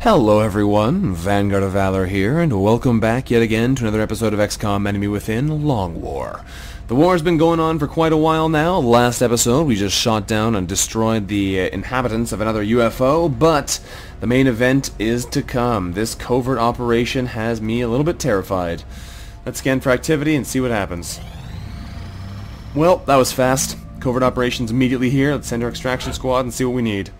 Hello everyone, Vanguard of Valor here, and welcome back yet again to another episode of XCOM Enemy Within Long War. The war has been going on for quite a while now. Last episode we just shot down and destroyed the inhabitants of another UFO, but the main event is to come. This covert operation has me a little bit terrified. Let's scan for activity and see what happens. Well, that was fast. Covert operations immediately here. Let's send our extraction squad and see what we need.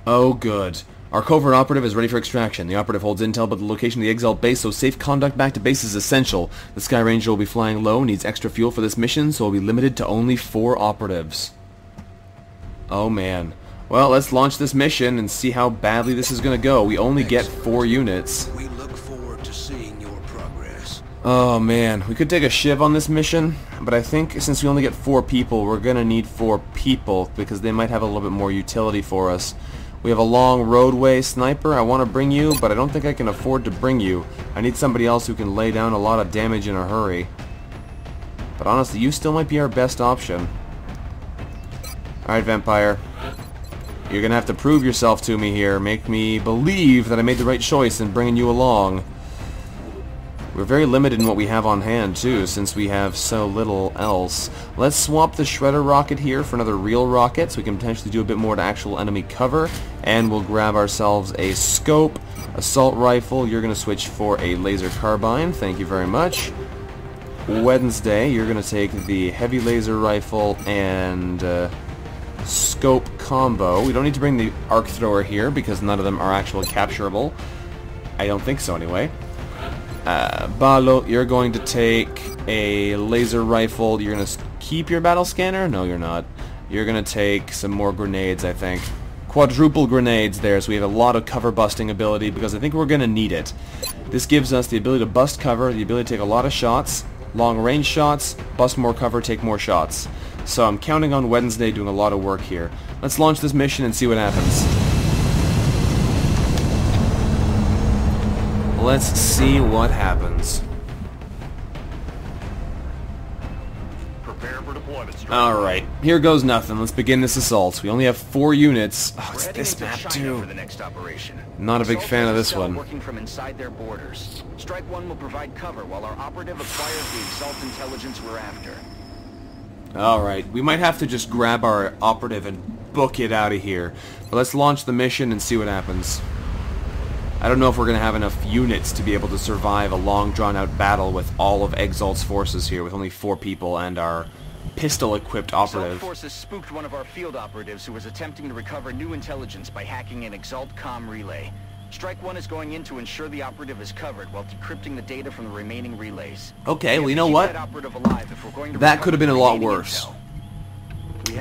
Oh, good. Our covert operative is ready for extraction. The operative holds intel about the location of the Exalt base, so safe conduct back to base is essential. The Sky Ranger will be flying low, needs extra fuel for this mission, so will be limited to only 4 operatives. Oh, man. Well, let's launch this mission and see how badly this is going to go. We only get 4 units. We look forward to seeing your progress. Oh, man. We could take a shiv on this mission, but I think since we only get 4 people, we're going to need 4 people, because they might have a little bit more utility for us. We have a long roadway sniper. I want to bring you, but I don't think I can afford to bring you. I need somebody else who can lay down a lot of damage in a hurry. But honestly, you still might be our best option. Alright, Vampire. You're going to have to prove yourself to me here. Make me believe that I made the right choice in bringing you along. We're very limited in what we have on hand, too, since we have so little else. Let's swap the Shredder rocket here for another real rocket, so we can potentially do a bit more to actual enemy cover. And we'll grab ourselves a scope, assault rifle. You're going to switch for a laser carbine. Thank you very much. Wednesday, you're going to take the heavy laser rifle and scope combo. We don't need to bring the arc thrower here, because none of them are actually capturable. I don't think so, anyway. Balo, you're going to take a laser rifle. You're going to keep your battle scanner? No, you're not. You're going to take some more grenades, I think. Quadruple grenades there, so we have a lot of cover busting ability, because I think we're going to need it. This gives us the ability to bust cover, the ability to take a lot of shots, long range shots, bust more cover, take more shots. So I'm counting on Wednesday doing a lot of work here. Let's launch this mission and see what happens. Let's see what happens. Prepare for deployment. Alright, here goes nothing. Let's begin this assault. We only have 4 units. Oh, it's this map too. For the next operation. Not a big fan of this one. Working from inside their borders. Strike 1 will provide cover while our operative acquires the Exalt intelligence we're after. Alright, we might have to just grab our operative and book it out of here. But let's launch the mission and see what happens. I don't know if we're going to have enough units to be able to survive a long drawn-out battle with all of Exalt's forces here, with only 4 people and our pistol-equipped operative. Exalt forces spooked one of our field operatives who was attempting to recover new intelligence by hacking an Exalt comm relay. Strike 1 is going in to ensure the operative is covered while decrypting the data from the remaining relays. Okay, well, you know what? That could have been a lot worse.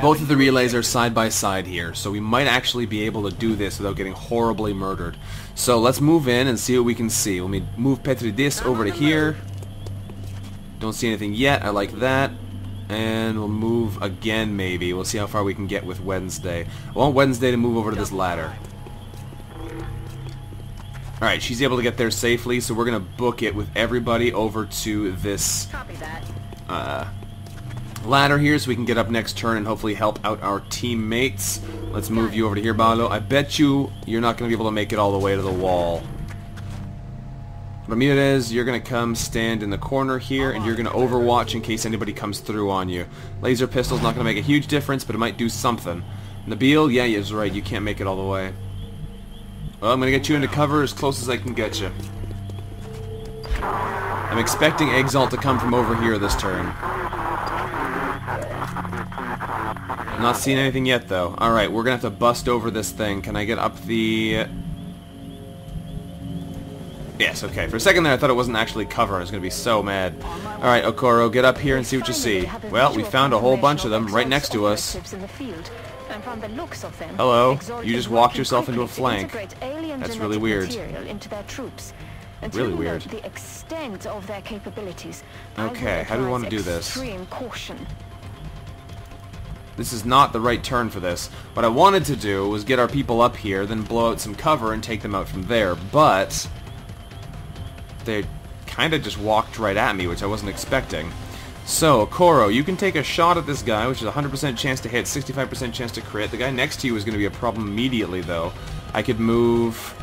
Both of the relays are side by side here, so we might actually be able to do this without getting horribly murdered. So let's move in and see what we can see. Let me move Petridis over to here. Don't see anything yet. I like that. And we'll move again, maybe. We'll see how far we can get with Wednesday. I want Wednesday to move over to this ladder. Alright, she's able to get there safely, so we're going to book it with everybody over to this ladder here, so we can get up next turn and hopefully help out our teammates. Let's move you over to here, Balo. I bet you're not going to be able to make it all the way to the wall. Ramirez, you're going to come stand in the corner here, and you're going to overwatch in case anybody comes through on you. Laser pistol's not going to make a huge difference, but it might do something. Nabil, yeah, he's right. You can't make it all the way. Well, I'm going to get you into cover as close as I can get you. I'm expecting Exalt to come from over here this turn. Not seeing anything yet, though. Alright, we're gonna have to bust over this thing. Can I get up the... Yes, okay. For a second there, I thought it wasn't actually cover. I was gonna be so mad. Alright, Okoro, get up here and see what you see. Well, we found a whole bunch of them right next to us. Hello. You just walked yourself into a flank. That's really weird. Really weird. Okay, how do we want to do this? This is not the right turn for this. What I wanted to do was get our people up here, then blow out some cover and take them out from there, but they kind of just walked right at me, which I wasn't expecting. So, Koro, you can take a shot at this guy, which is a 100% chance to hit, 65% chance to crit. The guy next to you is going to be a problem immediately, though. I could move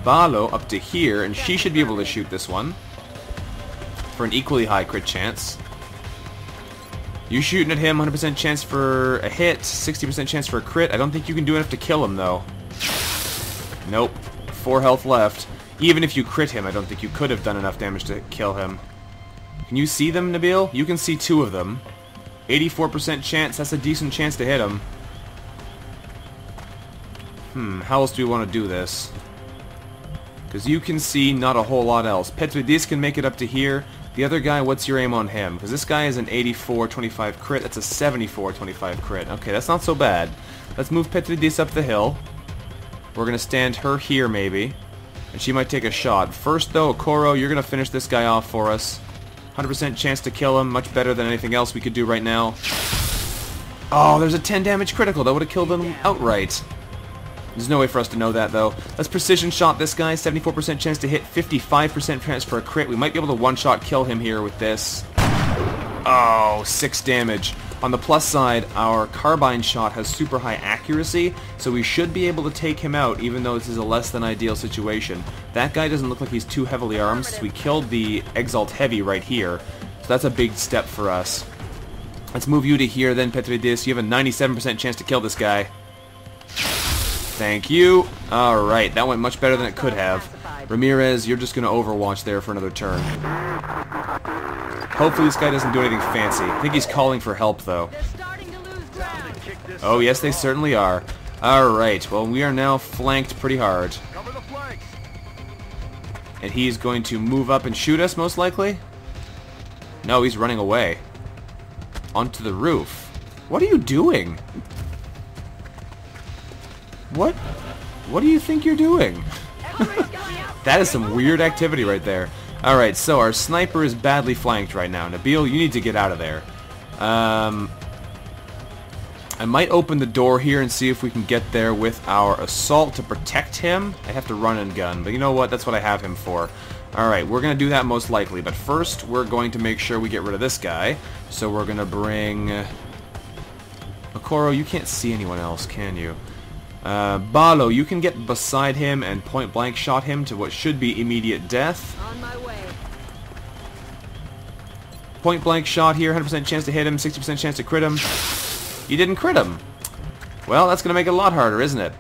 Balo up to here, and she should be able to shoot this one for an equally high crit chance. You shooting at him, 100% chance for a hit, 60% chance for a crit. I don't think you can do enough to kill him, though. Nope. 4 health left. Even if you crit him, I don't think you could have done enough damage to kill him. Can you see them, Nabil? You can see 2 of them. 84% chance. That's a decent chance to hit him. How else do we want to do this? Because you can see not a whole lot else. Petridis can make it up to here. The other guy, what's your aim on him? Because this guy is an 84-25 crit. That's a 74-25 crit. Okay, that's not so bad. Let's move Petridis up the hill. We're going to stand her here, maybe. And she might take a shot. First, though, Okoro, you're going to finish this guy off for us. 100% chance to kill him. Much better than anything else we could do right now. Oh, there's a 10 damage critical. That would have killed him outright. There's no way for us to know that, though. Let's precision shot this guy. 74% chance to hit. 55% chance for a crit. We might be able to one-shot kill him here with this. Oh, 6 damage. On the plus side, our carbine shot has super high accuracy, so we should be able to take him out, even though this is a less than ideal situation. That guy doesn't look like he's too heavily armed, so we killed the Exalt Heavy right here. So that's a big step for us. Let's move you to here then, Petridis. You have a 97% chance to kill this guy. Thank you. Alright, that went much better than it could have. Ramirez, you're just going to overwatch there for another turn. Hopefully this guy doesn't do anything fancy. I think he's calling for help, though. Oh, yes, they certainly are. Alright, well, we are now flanked pretty hard. And he's going to move up and shoot us, most likely? No, he's running away. Onto the roof. What are you doing? What do you think you're doing? That is some weird activity right there. Alright, so our sniper is badly flanked right now. Nabil, you need to get out of there. I might open the door here and see if we can get there with our assault to protect him. I have to run and gun, but you know what? That's what I have him for. Alright, we're going to do that most likely, but first we're going to make sure we get rid of this guy. So we're going to bring... Okoro, you can't see anyone else, can you? Balo, you can get beside him and point-blank shot him to what should be immediate death. On my way. Point-blank shot here, 100% chance to hit him, 60% chance to crit him. You didn't crit him. Well, that's going to make it a lot harder, isn't it?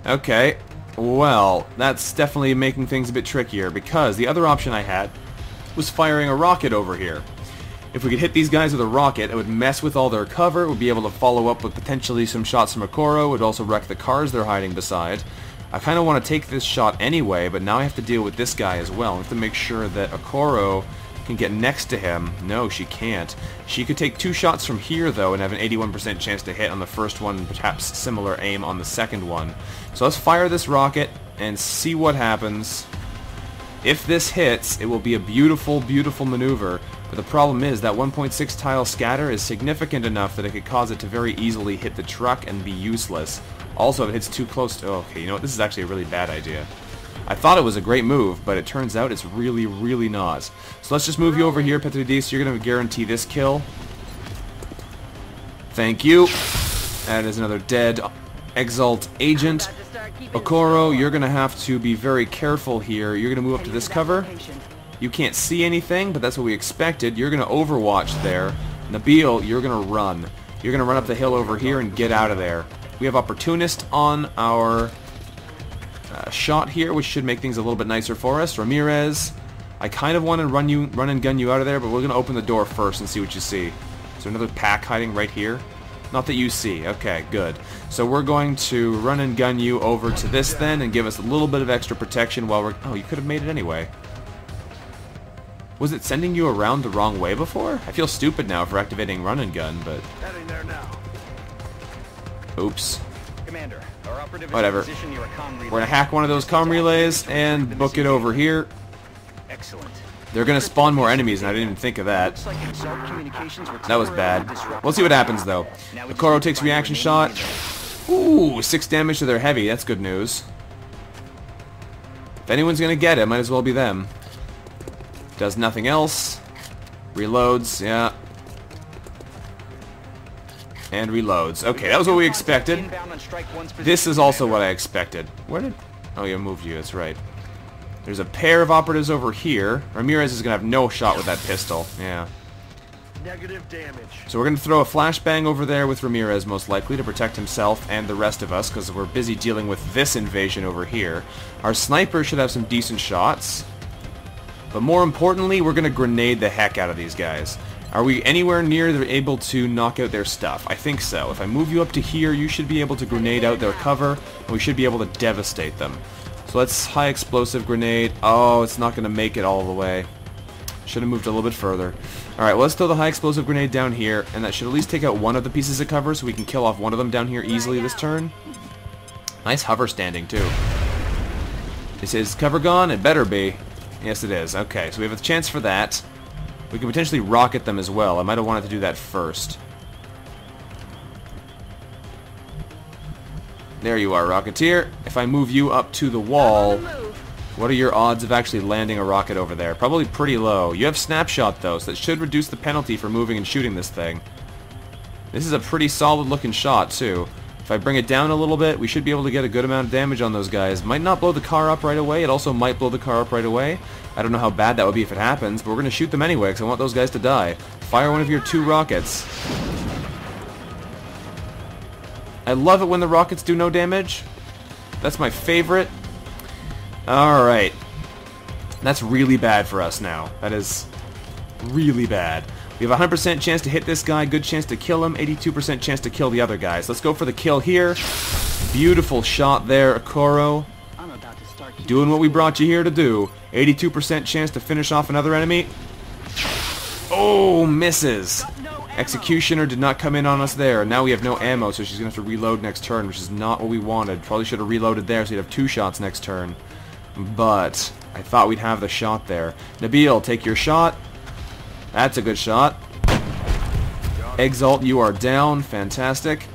Okay, well, that's definitely making things a bit trickier, because the other option I had was firing a rocket over here. If we could hit these guys with a rocket, it would mess with all their cover, it would be able to follow up with potentially some shots from Okoro, it would also wreck the cars they're hiding beside. I kind of want to take this shot anyway, but now I have to deal with this guy as well. I have to make sure that Okoro can get next to him. No, she can't. She could take 2 shots from here, though, and have an 81% chance to hit on the first one, and perhaps similar aim on the second one. So let's fire this rocket and see what happens. If this hits, it will be a beautiful, beautiful maneuver. But the problem is that 1.6 tile scatter is significant enough that it could cause it to very easily hit the truck and be useless. Also, if it hits too close to... Oh, okay, you know what? This is actually a really bad idea. I thought it was a great move, but it turns out it's really, really not. So let's just move you over here, Petridis. You're going to guarantee this kill. Thank you. That is another dead Exalt agent. Okoro, you're going to have to be very careful here. You're going to move up to this cover. You can't see anything, but that's what we expected. You're going to overwatch there. Nabil, you're going to run. You're going to run up the hill over here and get out of there. We have Opportunist on our shot here, which should make things a little bit nicer for us. Ramirez, I kind of want to run and gun you out of there, but we're going to open the door first and see what you see. Is there another pack hiding right here? Not that you see. Okay, good. So we're going to run and gun you over to this then and give us a little bit of extra protection while we're... Oh, you could have made it anyway. Was it sending you around the wrong way before? I feel stupid now for activating run and gun, but... Heading there now. Oops. Commander, our operative is Whatever. in position near a comm relay. We're gonna hack one of those comm relays and book it over here. Excellent. They're gonna spawn more enemies, and I didn't even think of that. Looks like Exalt communications were That was bad. temporarily disrupted. We'll see what happens, though. Now we just Okoro need to takes find the reaction remaining shot. unit. Ooh, 6 damage to their heavy. That's good news. If anyone's gonna get it, might as well be them. Does nothing else. Reloads, yeah. And reloads. Okay, that was what we expected. Inbound on Strike One's This position, is also Commander. what I expected. Where did... Oh, yeah, moved you. That's right. There's a pair of operatives over here. Ramirez is going to have no shot with that pistol. Yeah. Negative damage. So we're going to throw a flashbang over there with Ramirez, most likely, to protect himself and the rest of us, because we're busy dealing with this invasion over here. Our sniper should have some decent shots. But more importantly, we're going to grenade the heck out of these guys. Are we anywhere near they're able to knock out their stuff? I think so. If I move you up to here, you should be able to grenade out their cover, and we should be able to devastate them. So let's high explosive grenade. Oh, it's not going to make it all the way. Should have moved a little bit further. Alright, well, let's throw the high explosive grenade down here, and that should at least take out one of the pieces of cover, so we can kill off one of them down here easily this turn. Nice hover standing, too. Is cover gone? It better be. Yes, it is. Okay, so we have a chance for that. We can potentially rocket them as well. I might have wanted to do that first. There you are, Rocketeer. If I move you up to the wall, what are your odds of actually landing a rocket over there? Probably pretty low. You have snapshot, though, so that should reduce the penalty for moving and shooting this thing. This is a pretty solid-looking shot, too. If I bring it down a little bit, we should be able to get a good amount of damage on those guys. Might not blow the car up right away. It also might blow the car up right away. I don't know how bad that would be if it happens, but we're going to shoot them anyway, because I want those guys to die. Fire one of your 2 rockets. I love it when the rockets do no damage. That's my favorite. Alright. That's really bad for us now. That is really bad. We have a 100% chance to hit this guy, good chance to kill him, 82% chance to kill the other guys. Let's go for the kill here. Beautiful shot there, Okoro. Doing what we brought you here to do. 82% chance to finish off another enemy. Oh, misses. Executioner did not come in on us there. Now we have no ammo, so she's going to have to reload next turn, which is not what we wanted. Probably should have reloaded there, so we'd have 2 shots next turn. But I thought we'd have the shot there. Nabil, take your shot. That's a good shot. Exalt, you are down. Fantastic.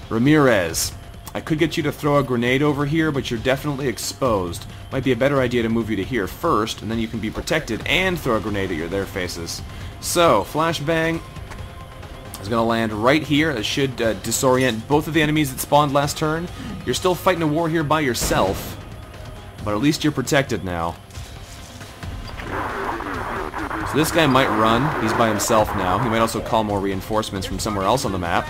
Ramirez, I could get you to throw a grenade over here, but you're definitely exposed. Might be a better idea to move you to here first, and then you can be protected and throw a grenade at their faces. So, flashbang is going to land right here. It should disorient both of the enemies that spawned last turn. You're still fighting a war here by yourself, but at least you're protected now. So this guy might run. He's by himself now. He might also call more reinforcements from somewhere else on the map.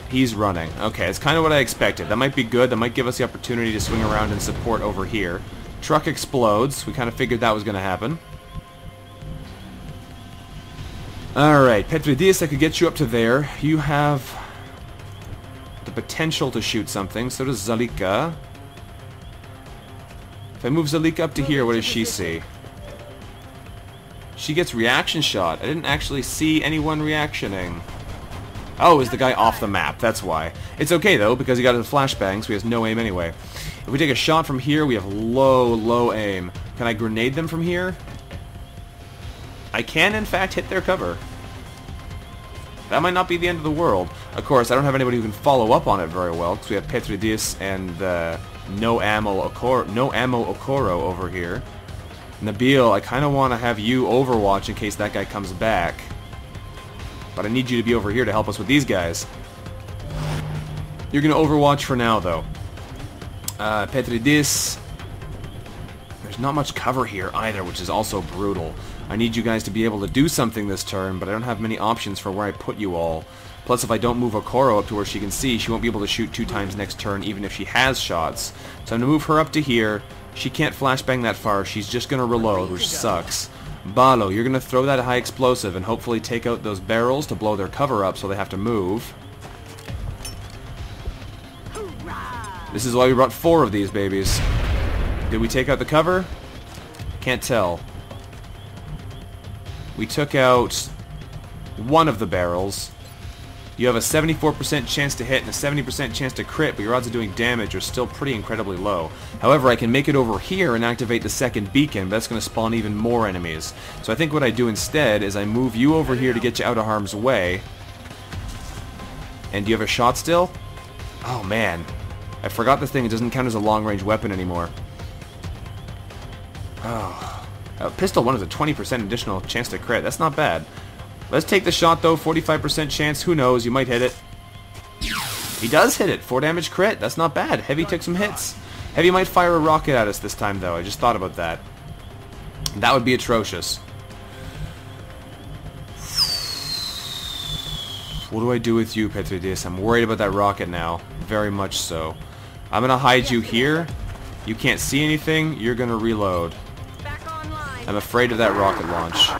He's running. Okay, it's kind of what I expected. That might be good. That might give us the opportunity to swing around and support over here. Truck explodes. We kind of figured that was going to happen. Alright, Petridis, I could get you up to there. You have the potential to shoot something. So does Zalika. If I move Zalika up to here, what does she see? She gets reaction shot. I didn't actually see anyone reactioning. Oh, is the guy off the map? That's why. It's okay, though, because he got his flashbang, so he has no aim anyway. If we take a shot from here, we have low aim. Can I grenade them from here? I can, in fact, hit their cover. That might not be the end of the world. Of course, I don't have anybody who can follow up on it very well, because we have Petridis and no ammo Okoro over here. Nabil, I kind of want to have you overwatch in case that guy comes back. But I need you to be over here to help us with these guys. You're going to overwatch for now, though. Petridis. There's not much cover here either, which is also brutal. I need you guys to be able to do something this turn, but I don't have many options for where I put you all. Plus, if I don't move Okoro up to where she can see, she won't be able to shoot 2 times next turn, even if she has shots. So I'm going to move her up to here. She can't flashbang that far. She's just going to reload, which sucks. Balo, you're going to throw that high explosive and hopefully take out those barrels to blow their cover up so they have to move. This is why we brought 4 of these babies. Did we take out the cover? Can't tell. We took out 1 of the barrels. You have a 74% chance to hit and a 70% chance to crit, but your odds of doing damage are still pretty incredibly low. However, I can make it over here and activate the second beacon, but that's going to spawn even more enemies. So I think what I do instead is I move you over here to get you out of harm's way. And do you have a shot still? Oh man. I forgot this thing. It doesn't count as a long-range weapon anymore. Oh. Pistol 1 is a 20% additional chance to crit. That's not bad. Let's take the shot, though. 45% chance. Who knows? You might hit it. He does hit it. 4 damage crit. That's not bad. Heavy took some hits. Heavy might fire a rocket at us this time, though. I just thought about that. That would be atrocious. What do I do with you, Petridis? I'm worried about that rocket now. Very much so. I'm going to hide you here. You can't see anything. You're going to reload. I'm afraid of that rocket launch.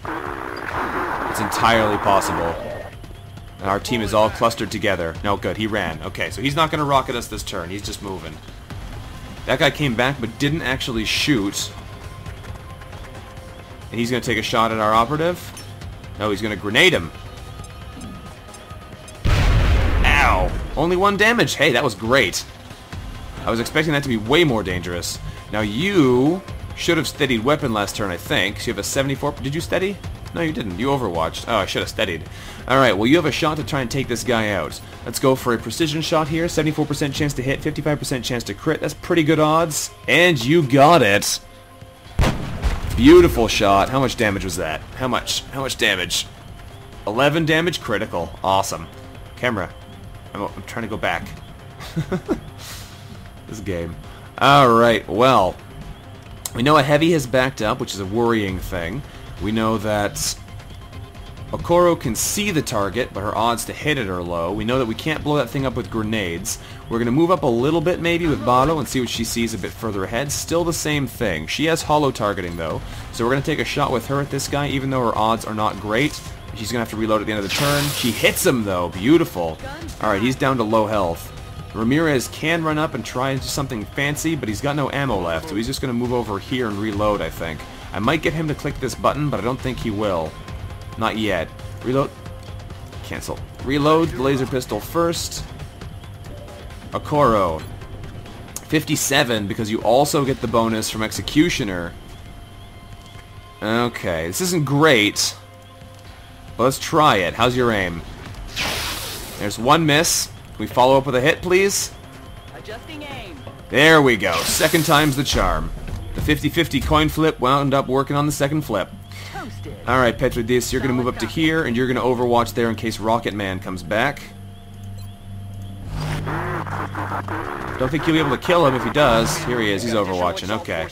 It's entirely possible. And our team is all clustered together. No, good. He ran. Okay, so he's not going to rocket us this turn. He's just moving. That guy came back but didn't actually shoot. And he's going to take a shot at our operative. No, he's going to grenade him. Ow. Only 1 damage. Hey, that was great. I was expecting that to be way more dangerous. Now you should have steadied weapon last turn, I think. So you have a 74... Did you steady? No, you didn't. You overwatched. Oh, I should have steadied. Alright, well, you have a shot to try and take this guy out. Let's go for a precision shot here. 74% chance to hit, 55% chance to crit. That's pretty good odds. And you got it. Beautiful shot. How much damage was that? How much? How much damage? 11 damage critical. Awesome. Camera. I'm trying to go back. This game. Alright, well. We know a heavy has backed up, which is a worrying thing. We know that Okoro can see the target, but her odds to hit it are low. We know that we can't blow that thing up with grenades. We're going to move up a little bit maybe with Bado and see what she sees a bit further ahead. Still the same thing. She has hollow targeting though, so we're going to take a shot with her at this guy, even though her odds are not great. She's going to have to reload at the end of the turn. She hits him though. Beautiful. Alright, he's down to low health. Ramirez can run up and try something fancy, but he's got no ammo left, so he's just going to move over here and reload, I think. I might get him to click this button, but I don't think he will. Not yet. Reload. Cancel. Reload the laser pistol first. Okoro. 57, because you also get the bonus from Executioner. Okay, this isn't great. But let's try it. How's your aim? There's 1 miss. Can we follow up with a hit, please? Adjusting aim. There we go. Second time's the charm. The 50-50 coin flip wound up working on the second flip. Toasted. Alright, Petridis, you're going to move up to here, and you're going to overwatch there in case Rocket Man comes back. Don't think you'll be able to kill him if he does. Here he is. He's overwatching. Okay.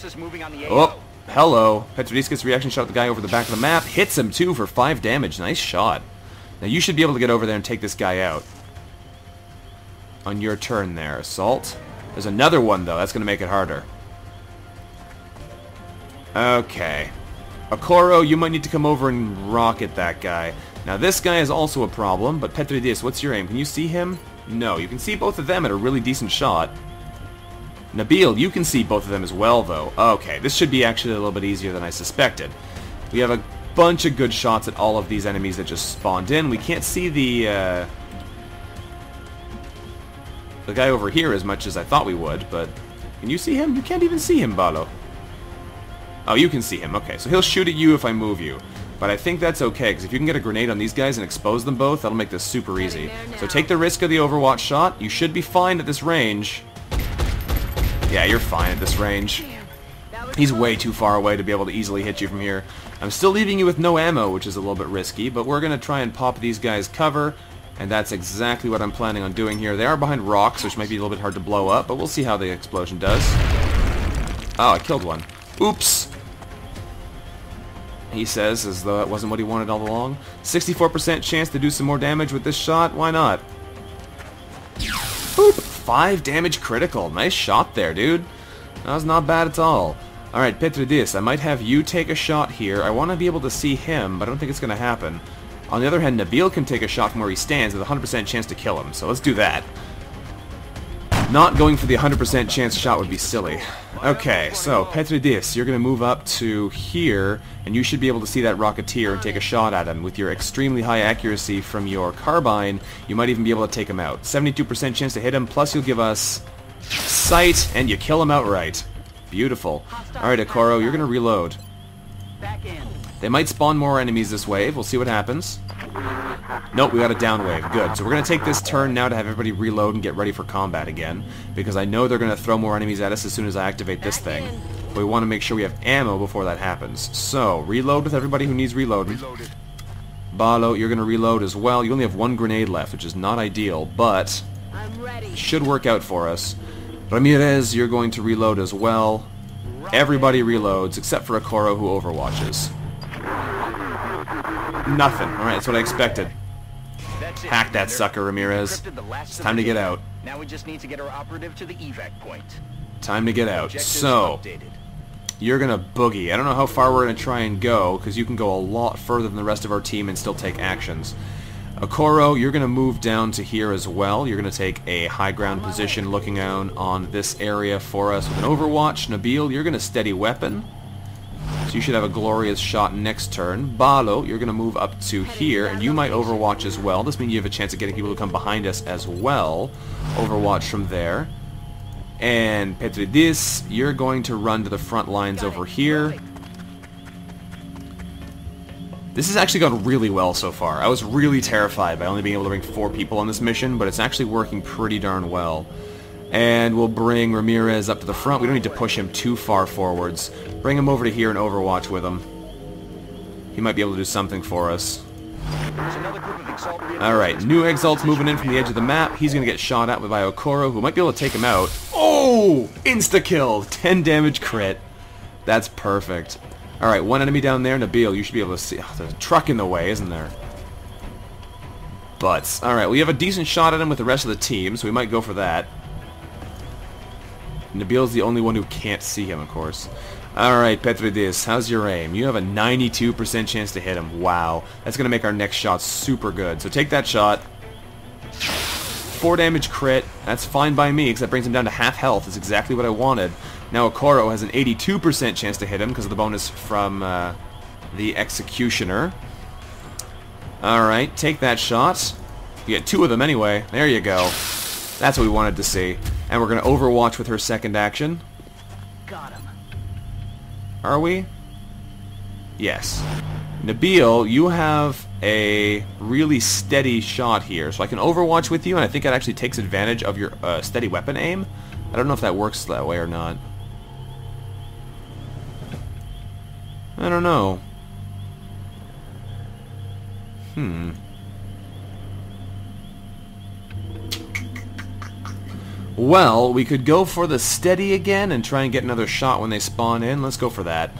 Oh, hello. Petridis gets a reaction shot at the guy over the back of the map. Hits him, too, for 5 damage. Nice shot. Now, you should be able to get over there and take this guy out. On your turn there, Assault. There's another one, though. That's going to make it harder. Okay. Okoro, you might need to come over and rocket that guy. Now, this guy is also a problem, but Petridis, what's your aim? Can you see him? No, you can see both of them at a really decent shot. Nabil, you can see both of them as well, though. Okay, this should be actually a little bit easier than I suspected. We have a bunch of good shots at all of these enemies that just spawned in. We can't see the guy over here as much as I thought we would, but can you see him? You can't even see him, Balo. Oh, you can see him. Okay, so he'll shoot at you if I move you. But I think that's okay, because if you can get a grenade on these guys and expose them both, that'll make this super easy. So take the risk of the Overwatch shot. You should be fine at this range. Yeah, you're fine at this range. He's way too far away to be able to easily hit you from here. I'm still leaving you with no ammo, which is a little bit risky, but we're going to try and pop these guys cover, and that's exactly what I'm planning on doing here. They are behind rocks, which might be a little bit hard to blow up, but we'll see how the explosion does. Oh, I killed one. Oops! He says, as though that wasn't what he wanted all along. 64% chance to do some more damage with this shot. Why not? Boop! 5 damage critical. Nice shot there, dude. That was not bad at all. Alright, Petridis, I might have you take a shot here. I want to be able to see him, but I don't think it's going to happen. On the other hand, Nabil can take a shot from where he stands with a 100% chance to kill him, so let's do that. Not going for the 100% chance shot would be silly. Okay, so Petridis, you're going to move up to here, and you should be able to see that Rocketeer and take a shot at him. With your extremely high accuracy from your carbine, you might even be able to take him out. 72% chance to hit him, plus you'll give us sight, and you kill him outright. Beautiful. Alright, Okoro, you're going to reload. They might spawn more enemies this wave. We'll see what happens. Nope, we got a down wave. Good. So we're going to take this turn now to have everybody reload and get ready for combat again, because I know they're going to throw more enemies at us as soon as I activate this thing. But we want to make sure we have ammo before that happens. So, reload with everybody who needs reloading. Balo, you're going to reload as well. You only have 1 grenade left, which is not ideal, but I'm ready. should work out for us. Ramirez, you're going to reload as well. Everybody reloads, except for Okoro, who overwatches. Nothing. Alright, that's what I expected. That's it, Hack that Commander. sucker, Ramirez. Encrypted the last It's of time the to get data. out. Now we just need to get our operative to the evac point. Time to get out. Objectives So, updated. you're going to boogie. I don't know how far we're going to try and go, because you can go a lot further than the rest of our team and still take actions. Okoro, you're going to move down to here as well. You're going to take a high ground position looking down on this area for us with an overwatch. Nabil, you're going to steady weapon. So you should have a glorious shot next turn. Balo, you're going to move up to here, and you might overwatch as well. This means you have a chance of getting people to come behind us as well. Overwatch from there. And Petridis, you're going to run to the front lines over here. This has actually gone really well so far. I was really terrified by only being able to bring 4 people on this mission, but it's actually working pretty darn well. And we'll bring Ramirez up to the front. We don't need to push him too far forwards. Bring him over to here and overwatch with him. He might be able to do something for us. There's another group of Exalt Alright, new Exalt's moving in from the edge of the map. He's going to get shot at by Okoro, who might be able to take him out. Oh! Insta-kill! 10 damage crit. That's perfect. Alright, 1 enemy down there. Nabil, you should be able to see... Oh, there's a truck in the way, isn't there? Butts. Alright, we have a decent shot at him with the rest of the team, so we might go for that. Nabil's the only one who can't see him, of course. Alright, Petridis, how's your aim? You have a 92% chance to hit him. Wow. That's going to make our next shot super good. So take that shot. 4 damage crit. That's fine by me, because that brings him down to half health. That's exactly what I wanted. Now Okoro has an 82% chance to hit him, because of the bonus from the Executioner. Alright, take that shot. You get 2 of them anyway. There you go. That's what we wanted to see. And we're going to overwatch with her second action. Got him. Are we? Yes. Nabil, you have a really steady shot here. So I can overwatch with you, and I think it actually takes advantage of your steady weapon aim. I don't know if that works that way or not. I don't know. Well, we could go for the steady again and try and get another shot when they spawn in. Let's go for that.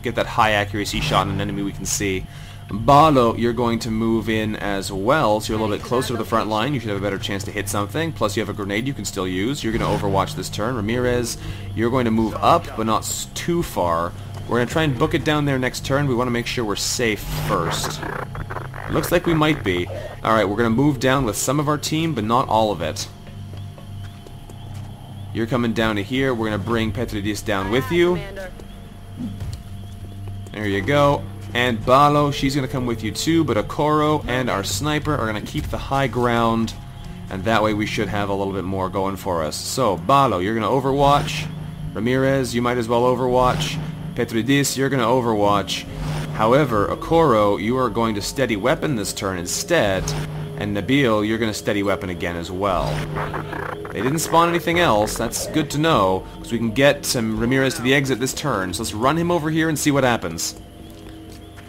Get that high accuracy shot on an enemy we can see. Balo, you're going to move in as well, so you're a little bit closer to the front line. You should have a better chance to hit something. Plus you have a grenade you can still use. You're going to overwatch this turn. Ramirez, you're going to move up, but not too far. We're going to try and book it down there next turn. We want to make sure we're safe first. Looks like we might be. Alright, we're going to move down with some of our team, but not all of it. You're coming down to here. We're going to bring Petridis down with you. Commander. There you go. And Balo, she's going to come with you too, but Okoro and our sniper are going to keep the high ground, and that way we should have a little bit more going for us. So, Balo, you're going to overwatch. Ramirez, you might as well overwatch. Petridis, you're going to overwatch. However, Okoro, you are going to steady weapon this turn instead, and Nabil, you're going to steady weapon again as well. They didn't spawn anything else. That's good to know, because we can get some Ramirez to the exit this turn. So let's run him over here and see what happens.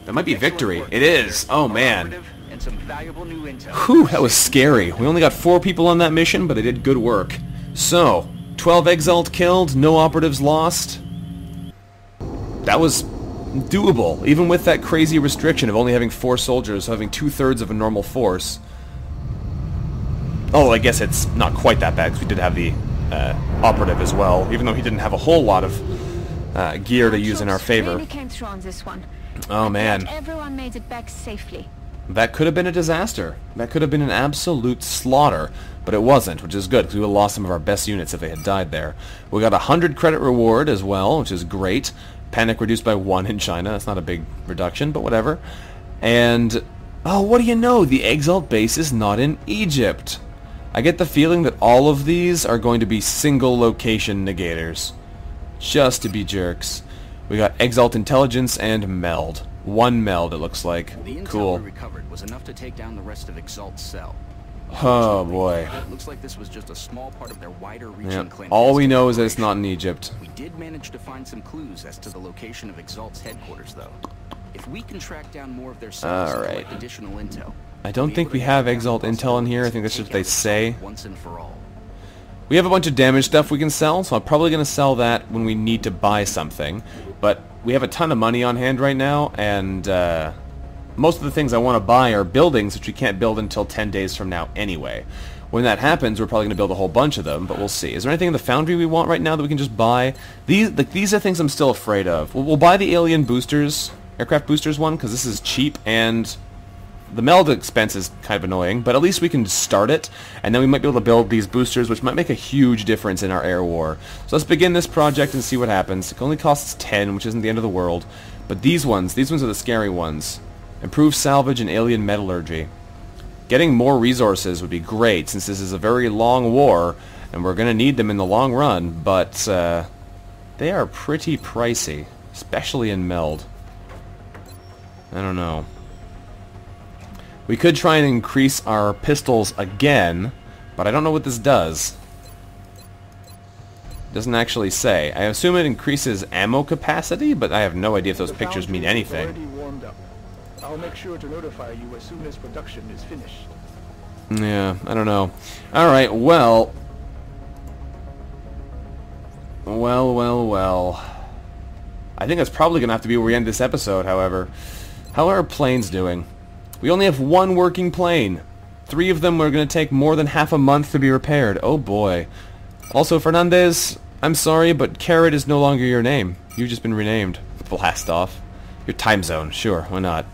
That might be victory. It is. Oh, man. And some valuable new intel. Whew, that was scary. We only got 4 people on that mission, but they did good work. So, 12 Exalt killed, no operatives lost. That was doable, even with that crazy restriction of only having 4 soldiers, having 2/3 of a normal force. Oh, I guess it's not quite that bad, because we did have the operative as well, even though he didn't have a whole lot of gear to use in our favor. Really came through on this one. Oh, And man. yet everyone made it back safely. That could have been a disaster. That could have been an absolute slaughter. But it wasn't, which is good, because we would have lost some of our best units if they had died there. We got a 100 credit reward as well, which is great. Panic reduced by 1 in China. That's not a big reduction, but whatever. And, oh, what do you know? The Exalt base is not in Egypt. I get the feeling that all of these are going to be single location negators. Just to be jerks. We got Exalt Intelligence and Meld. 1 Meld, it looks like. The intel Cool. we recovered was enough to take down the rest of Exalt's cell. Oh, boy. Looks like this was just a small part of their wider-reaching Yeah. clandestine All we know is that it's operation. not in Egypt. We did manage to find some clues as to the location of Exalt's headquarters, though. If we can track down more of their cells and collect additional intel, I don't think we have Exalt intel in here. I think that's just what they say. once and for all. We have a bunch of damage stuff we can sell, so I'm probably going to sell that when we need to buy something. But we have a ton of money on hand right now, and most of the things I want to buy are buildings, which we can't build until 10 days from now anyway. When that happens, we're probably going to build a whole bunch of them, but we'll see. Is there anything in the foundry we want right now that we can just buy? These are things I'm still afraid of. We'll buy the alien boosters, aircraft boosters one, because this is cheap, and the meld expense is kind of annoying, but at least we can start it, and then we might be able to build these boosters, which might make a huge difference in our air war. So let's begin this project and see what happens. It only costs 10, which isn't the end of the world, but these ones are the scary ones. Improve salvage and alien metallurgy. Getting more resources would be great, since this is a very long war, and we're going to need them in the long run, but they are pretty pricey, especially in meld. I don't know. We could try and increase our pistols again, but I don't know what this does. It doesn't actually say. I assume it increases ammo capacity, but I have no idea if those pictures mean anything. I'll make sure to notify you as soon as production is finished. Yeah, I don't know. Alright, well. Well. I think that's probably going to have to be where we end this episode, however. How are our planes doing? We only have one working plane. 3 of them are going to take more than half a month to be repaired. Oh boy. Also, Fernandez, I'm sorry, but Carrot is no longer your name. You've just been renamed. Blast off. Your time zone, sure, why not?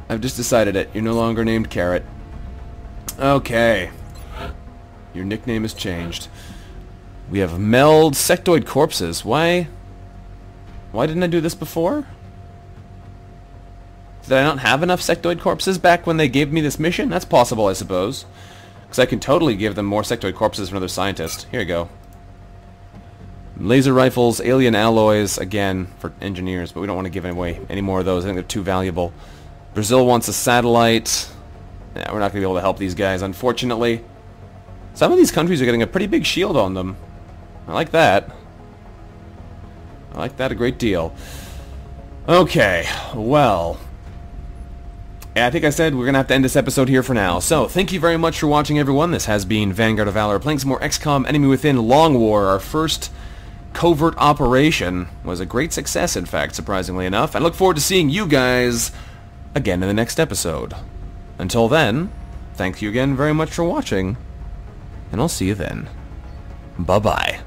I've just decided it. You're no longer named Carrot. Okay. Your nickname has changed. We have meld sectoid corpses. Why didn't I do this before? Did I not have enough sectoid corpses back when they gave me this mission? That's possible, I suppose. Because I can totally give them more sectoid corpses from another scientist. Here you go. Laser rifles, alien alloys, again, for engineers, but we don't want to give away any more of those. I think they're too valuable. Brazil wants a satellite. Yeah, we're not going to be able to help these guys, unfortunately. Some of these countries are getting a pretty big shield on them. I like that. I like that a great deal. Okay, well. Yeah, I think I said we're going to have to end this episode here for now. So, thank you very much for watching, everyone. This has been Vanguard of Valor, playing some more XCOM Enemy Within Long War. Our first covert operation was a great success, in fact, surprisingly enough. I look forward to seeing you guys again in the next episode. Until then, thank you again very much for watching, and I'll see you then. Bye-bye.